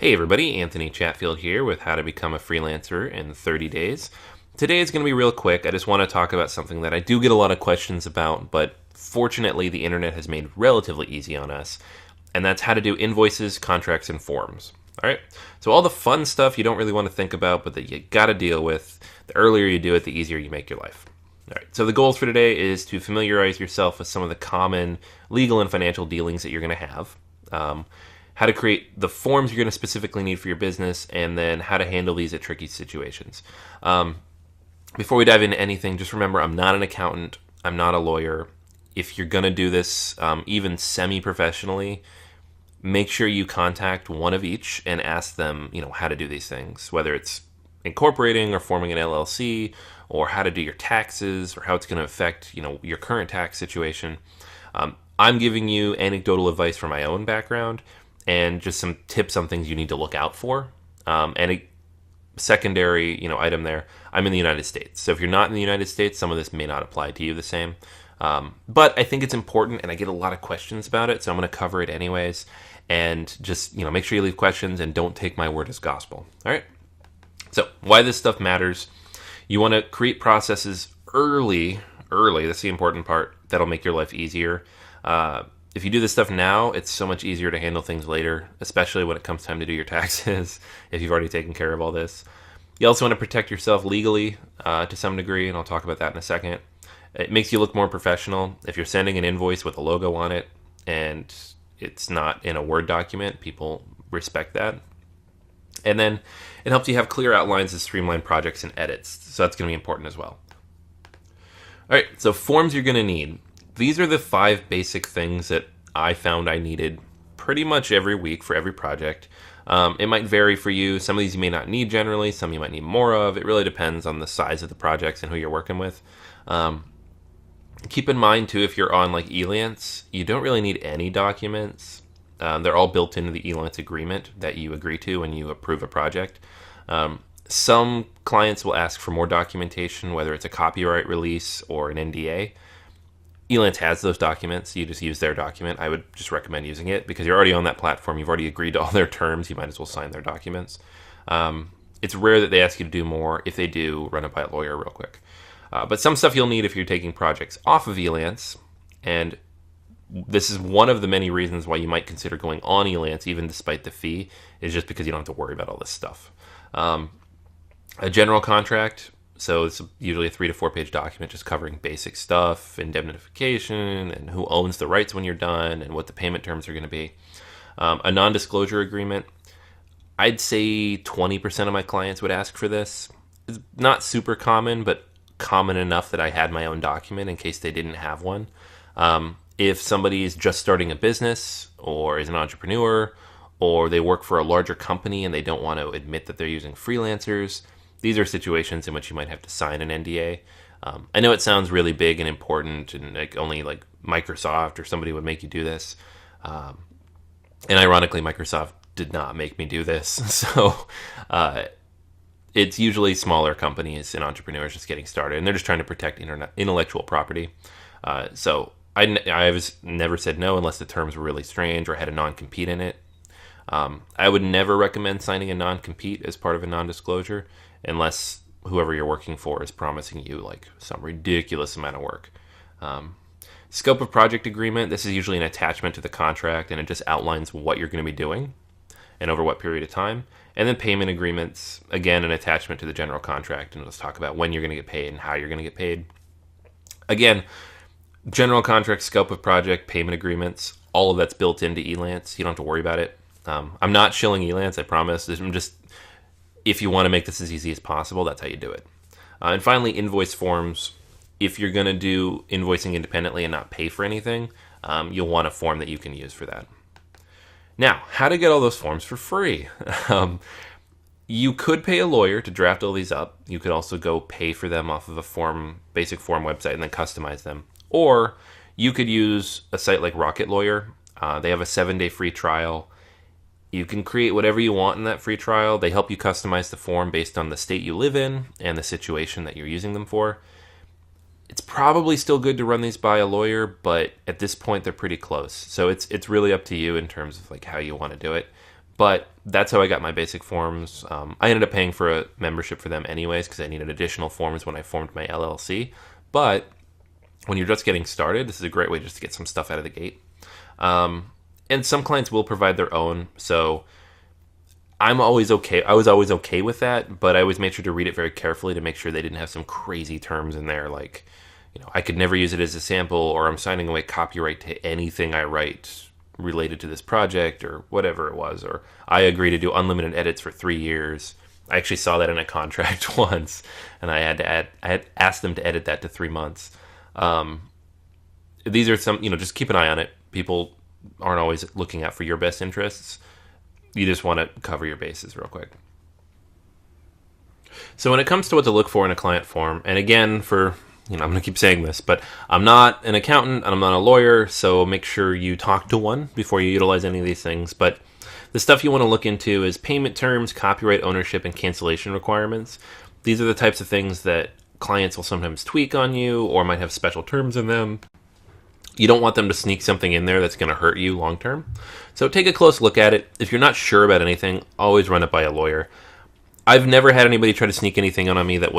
Hey everybody, Anthony Chatfield here with How to Become a Freelancer in 30 Days. Today is going to be real quick. I just want to talk about something that I do get a lot of questions about, but fortunately the internet has made relatively easy on us, and that's how to do invoices, contracts, and forms. All right, so all the fun stuff you don't really want to think about, but that you got to deal with, the earlier you do it, the easier you make your life. All right, so the goals for today is to familiarize yourself with some of the common legal and financial dealings that you're going to have. How to create the forms you're going to specifically need for your business, and then how to handle these at tricky situations. Before we dive into anything, just remember I'm not an accountant. I'm not a lawyer. If you're going to do this, even semi-professionally, make sure you contact one of each and ask them, how to do these things, whether it's incorporating or forming an LLC, or how to do your taxes, or how it's going to affect, your current tax situation. I'm giving you anecdotal advice from my own background and just some tips on things you need to look out for. And a secondary, item there, I'm in the United States. So if you're not in the United States, some of this may not apply to you the same. But I think it's important, and I get a lot of questions about it, so I'm going to cover it anyways. And just, make sure you leave questions and don't take my word as gospel. All right? So why this stuff matters. You want to create processes early. That's the important part. That'll make your life easier. If you do this stuff now, it's so much easier to handle things later, especially when it comes time to do your taxes, if you've already taken care of all this. You also want to protect yourself legally to some degree, and I'll talk about that in a second. It makes you look more professional. If you're sending an invoice with a logo on it and it's not in a Word document, people respect that. And then it helps you have clear outlines to streamline projects and edits, so that's going to be important as well. All right, so forms you're going to need. These are the 5 basic things that I found I needed pretty much every week for every project. It might vary for you. Some of these you may not need generally. Some you might need more of. It really depends on the size of the projects and who you're working with. Keep in mind, too, if you're on like Elance, you don't really need any documents. They're all built into the Elance agreement that you agree to when you approve a project. Some clients will ask for more documentation, whether it's a copyright release or an NDA. Elance has those documents. You just use their document. I would just recommend using it because you're already on that platform. You've already agreed to all their terms. You might as well sign their documents. It's rare that they ask you to do more. If they do, run it by a lawyer real quick. But some stuff you'll need if you're taking projects off of Elance, and this is one of the many reasons why you might consider going on Elance, even despite the fee, is just because you don't have to worry about all this stuff. A general contract. So it's usually a 3 to 4 page document just covering basic stuff, indemnification, and who owns the rights when you're done, and what the payment terms are going to be. A non-disclosure agreement. I'd say 20% of my clients would ask for this. It's not super common, but common enough that I had my own document in case they didn't have one. If somebody is just starting a business, or is an entrepreneur, or they work for a larger company and they don't want to admit that they're using freelancers, these are situations in which you might have to sign an NDA. I know it sounds really big and important, and only Microsoft or somebody would make you do this. And ironically, Microsoft did not make me do this. So it's usually smaller companies and entrepreneurs just getting started, and they're just trying to protect intellectual property. So I was never said no unless the terms were really strange or had a non-compete in it. I would never recommend signing a non-compete as part of a non-disclosure unless whoever you're working for is promising you some ridiculous amount of work. Scope of project agreement. This is usually an attachment to the contract, and it just outlines what you're going to be doing and over what period of time. And then payment agreements, again, an attachment to the general contract, and let's talk about when you're going to get paid and how you're going to get paid. Again, general contract, scope of project, payment agreements, all of that's built into Elance. You don't have to worry about it. I'm not shilling Elance, I promise. I'm just, if you want to make this as easy as possible, that's how you do it. And finally, invoice forms. If you're going to do invoicing independently and not pay for anything, you'll want a form that you can use for that. Now, how to get all those forms for free? You could pay a lawyer to draft all these up. You could also go pay for them off of a basic form website and then customize them. Or you could use a site like Rocket Lawyer. They have a 7-day free trial. You can create whatever you want in that free trial. They help you customize the form based on the state you live in and the situation that you're using them for. It's probably still good to run these by a lawyer, but at this point they're pretty close. So it's really up to you in terms of how you want to do it. But that's how I got my basic forms. I ended up paying for a membership for them anyways because I needed additional forms when I formed my LLC. But when you're just getting started, this is a great way just to get some stuff out of the gate. And some clients will provide their own, so I'm always okay. I was always okay with that, but I always made sure to read it very carefully to make sure they didn't have some crazy terms in there, like, I could never use it as a sample, or I'm signing away copyright to anything I write related to this project, or whatever it was, or I agree to do unlimited edits for 3 years. I actually saw that in a contract once, and I had asked them to edit that to 3 months. These are some, just keep an eye on it. People aren't always looking out for your best interests. You just want to cover your bases real quick. So when it comes to what to look for in a client form, and again, I'm going to keep saying this, but I'm not an accountant and I'm not a lawyer, so make sure you talk to one before you utilize any of these things. But the stuff you want to look into is payment terms, copyright ownership, and cancellation requirements. These are the types of things that clients will sometimes tweak on you or might have special terms in them. You don't want them to sneak something in there that's going to hurt you long term. So take a close look at it. If you're not sure about anything, always run it by a lawyer. I've never had anybody try to sneak anything on me that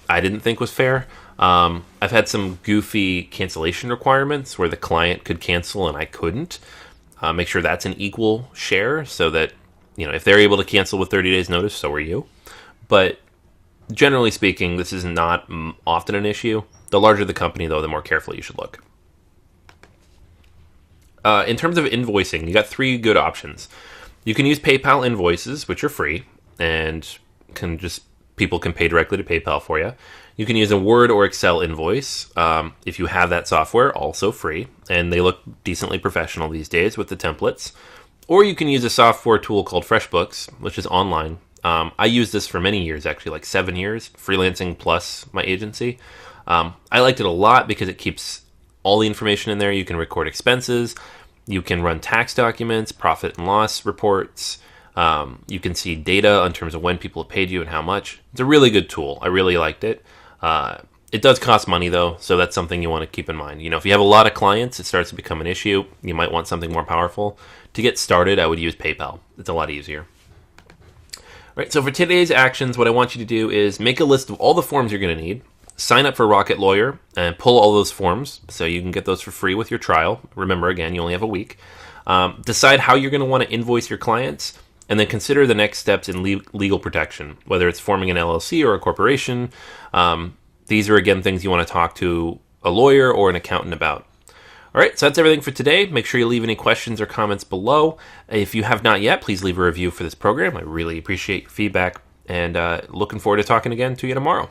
I didn't think was fair. I've had some goofy cancellation requirements where the client could cancel and I couldn't. Make sure that's an equal share so that, if they're able to cancel with 30 days notice, so are you. But generally speaking, this is not often an issue. The larger the company, though, the more carefully you should look. In terms of invoicing, you got 3 good options. You can use PayPal Invoices, which are free, and people can pay directly to PayPal for you. You can use a Word or Excel invoice if you have that software, also free, and they look decently professional these days with the templates. Or you can use a software tool called FreshBooks, which is online. I used this for many years, actually, like 7 years, freelancing plus my agency. I liked it a lot because it keeps all the information in there. You can record expenses, you can run tax documents, profit and loss reports, you can see data in terms of when people have paid you and how much. It's a really good tool. I really liked it. It does cost money though, so that's something you want to keep in mind. If you have a lot of clients, it starts to become an issue. You might want something more powerful. To get started, I would use PayPal. It's a lot easier. All right, so for today's actions, what I want you to do is make a list of all the forms you're going to need. Sign up for Rocket Lawyer and pull all those forms so you can get those for free with your trial. Remember, again, you only have a week. Decide how you're going to want to invoice your clients, and then consider the next steps in legal protection, whether it's forming an LLC or a corporation. These are, again, things you want to talk to a lawyer or an accountant about. All right, so that's everything for today. Make sure you leave any questions or comments below. If you have not yet, please leave a review for this program. I really appreciate your feedback, and looking forward to talking again to you tomorrow.